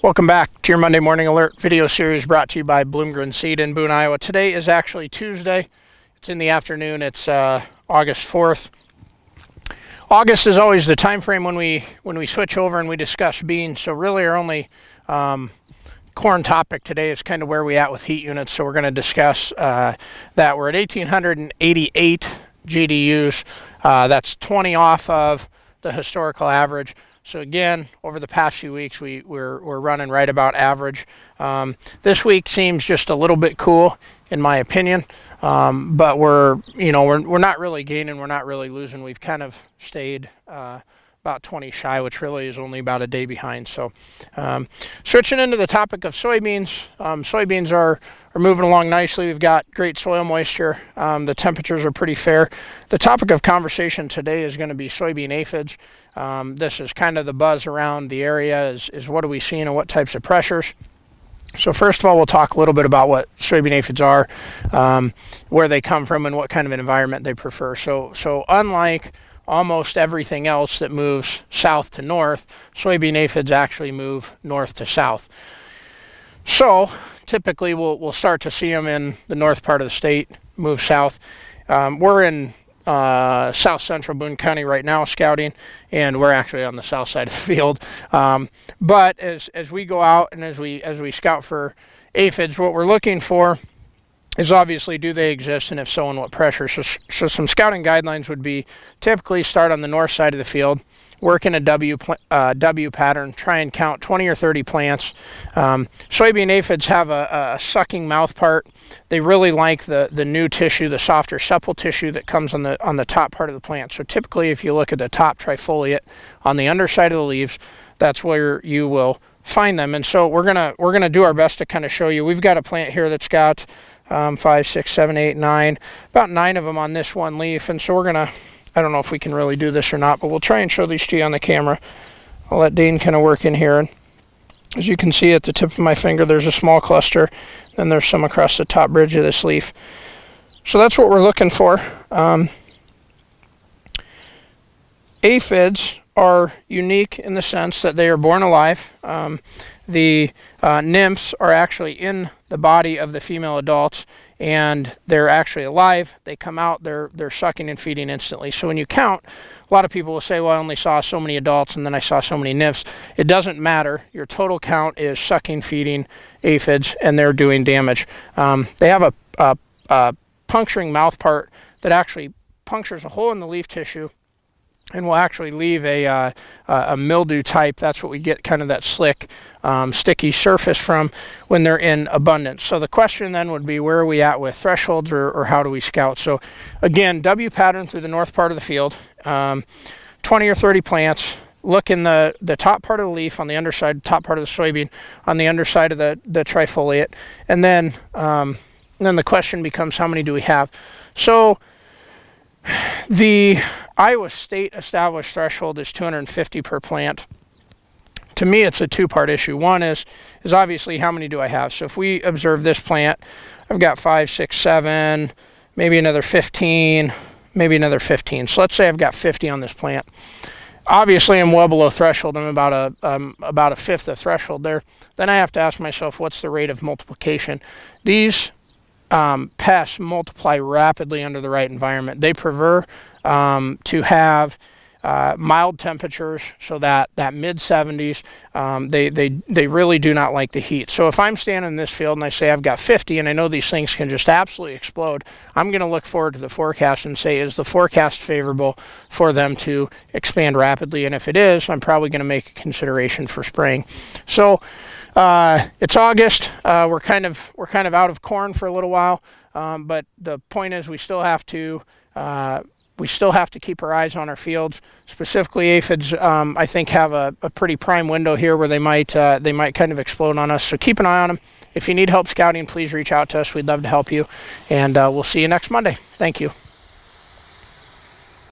Welcome back to your Monday Morning Alert video series brought to you by Bloomgren Seed in Boone, Iowa. Today is actually Tuesday. It's in the afternoon. It's August 4th. August is always the time frame when we switch over and we discuss beans. So really our only corn topic today is kind of where we at with heat units. So we're going to discuss that. We're at 1,888 GDUs. That's 20 off of the historical average. So again, over the past few weeks, we're running right about average. This week seems just a little bit cool, in my opinion. But we're not really gaining, we're not really losing. We've kind of stayed about 20 shy, which really is only about a day behind. So switching into the topic of soybeans, soybeans are moving along nicely. We've got great soil moisture. The temperatures are pretty fair. The topic of conversation today is going to be soybean aphids. This is kind of the buzz around the area is what are we seeing and what types of pressures. So first of all, we'll talk a little bit about what soybean aphids are, where they come from, and what kind of an environment they prefer. So unlike almost everything else that moves south to north, soybean aphids actually move north to south. So typically we'll start to see them in the north part of the state, move south. We're in south central Boone County right now scouting, and we're actually on the south side of the field. But as we go out and as we scout for aphids, what we're looking for is obviously, do they exist, and if so, in what pressure. So some scouting guidelines would be typically start on the north side of the field, work in a W pattern, try and count 20 or 30 plants. Soybean aphids have a sucking mouth part. They really like the new tissue, the softer supple tissue that comes on the top part of the plant. So typically, if you look at the top trifoliate on the underside of the leaves, that's where you will find them. And so we're gonna do our best to kind of show you. We've got a plant here that's got 5, 6, 7, 8, 9, about 9 of them on this one leaf. And so I don't know if we can really do this or not, but we'll try and show these to you on the camera. I'll let Dean kind of work in here. And as you can see at the tip of my finger, there's a small cluster. Then there's some across the top bridge of this leaf. So that's what we're looking for. Aphids are unique in the sense that they are born alive. The nymphs are actually in the body of the female adults, and they're actually alive. They come out, they're sucking and feeding instantly. So when you count, a lot of people will say, well, I only saw so many adults and then I saw so many nymphs. It doesn't matter. Your total count is sucking, feeding aphids, and they're doing damage. They have a puncturing mouth part that actually punctures a hole in the leaf tissue and will actually leave a mildew type. That's what we get kind of that slick, sticky surface from when they're in abundance. So the question then would be, where are we at with thresholds, or how do we scout? So again, W pattern through the north part of the field, 20 or 30 plants. Look in the top part of the leaf on the underside, top part of the soybean on the underside of the trifoliate. And then the question becomes, how many do we have? So the Iowa State established threshold is 250 per plant. To me, it's a two-part issue. One is obviously, how many do I have? So if we observe this plant, I've got 5, 6, 7, maybe another 15, maybe another 15. So let's say I've got 50 on this plant. Obviously, I'm well below threshold. I'm about a fifth of threshold there. Then I have to ask myself, what's the rate of multiplication? These pests multiply rapidly under the right environment. They prefer to have mild temperatures, so that mid 70s. They really do not like the heat. So if I'm standing in this field and I say I've got 50 and I know these things can just absolutely explode, I'm going to look forward to the forecast and say, is the forecast favorable for them to expand rapidly? And if it is, I'm probably going to make a consideration for spraying. So it's August. We're kind of out of corn for a little while, but the point is we still have to keep our eyes on our fields. Specifically, aphids, I think, have a pretty prime window here where they might kind of explode on us. So keep an eye on them. If you need help scouting, please reach out to us. We'd love to help you, and we'll see you next Monday. Thank you.